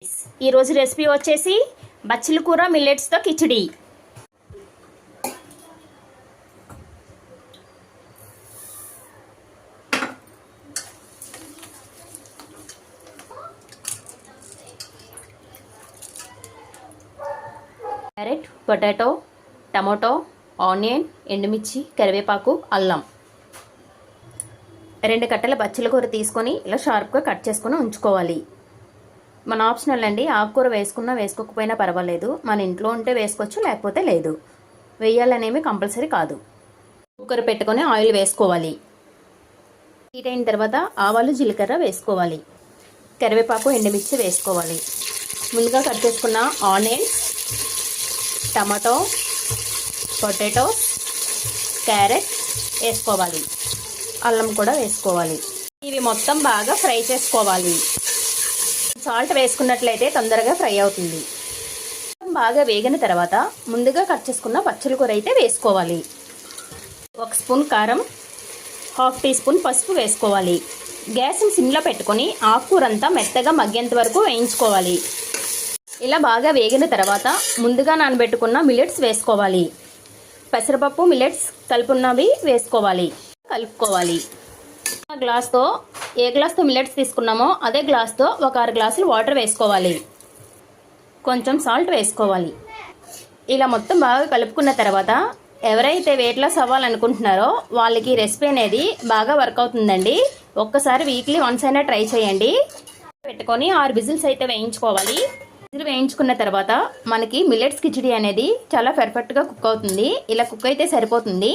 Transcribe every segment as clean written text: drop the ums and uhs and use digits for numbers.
ఈ రోజు రెసిపీ వచ్చేసి బచ్చల కూర మిల్లెట్స్ తో khichdi. Carrot, potato, tomato, onion, ఎండుమిర్చి, కరివేపాకు, అల్లం, 2 కట్టల బచ్చల కూర తీసుకొని ఇలా షార్ప్గా కట్ చేసుకొని ఉంచుకోవాలి. మన ఆప్షనల్ అండి, ఆకుకూర వేసుకున్నా వేసుకోకపోయినా పర్వాలేదు. మన ఇంట్లో ఉంటే వేసుకోవచ్చు, లేకపోతే లేదు. వేయాలనేమి కంపల్సరీ కాదు. కుక్కర్ పెట్టుకొని ఆయిల్ వేసుకోవాలి. హీట్ అయిన తర్వాత ఆవాలు, జీలకర్ర వేసుకోవాలి. కరివేపాకు, ఎండుమిర్చి వేసుకోవాలి. ముందుగా కట్ చేసుకున్న ఆనియన్స్, టమాటో, పొటాటో, క్యారెట్ వేసుకోవాలి. అల్లం కూడా వేసుకోవాలి. ఇవి మొత్తం బాగా ఫ్రై చేసుకోవాలి. సాల్ట్ వేసుకున్నట్లయితే తొందరగా ఫ్రై అవుతుంది. బాగా వేగిన తర్వాత ముందుగా కట్ చేసుకున్న బచ్చల కూర అయితే వేసుకోవాలి. 1 స్పూన్ కారం, 1/2 టీ స్పూన్ పసుపు వేసుకోవాలి. గ్యాస్ని సిమ్లో పెట్టుకొని ఆకుకూరంతా మెత్తగా మగ్గేంత వరకు వేయించుకోవాలి. ఇలా బాగా వేగిన తర్వాత ముందుగా నానబెట్టుకున్న మిల్లెట్స్ వేసుకోవాలి. పెసరపప్పు, మిల్లెట్స్ కలుపున్నవి వేసుకోవాలి. కలుపుకోవాలి. గ్లాస్తో ఏ గ్లాస్తో మిల్లెట్స్ తీసుకున్నామో అదే గ్లాస్తో 6 గ్లాసులు వాటర్ వేసుకోవాలి. కొంచెం సాల్ట్ వేసుకోవాలి. ఇలా మొత్తం బాగా కలుపుకున్న తర్వాత ఎవరైతే వెయిట్ లాస్ అవ్వాలనుకుంటున్నారో వాళ్ళకి రెసిపీ అనేది బాగా వర్క్ అవుతుందండి. ఒక్కసారి వీక్లీ వన్స్ అయినా ట్రై చేయండి. పెట్టుకొని 6 విజిల్స్ అయితే వేయించుకోవాలి. విజిల్ వేయించుకున్న తర్వాత మనకి మిల్లెట్స్ కిచిడి అనేది చాలా పర్ఫెక్ట్గా కుక్ అవుతుంది. ఇలా కుక్ అయితే సరిపోతుంది.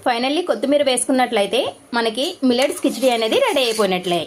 ఫైనల్లీ కొత్తిమీర వేసుకున్నట్లయితే మనకి మిల్లెట్స్ కిచిడి అనేది రెడీ అయిపోయినట్లే.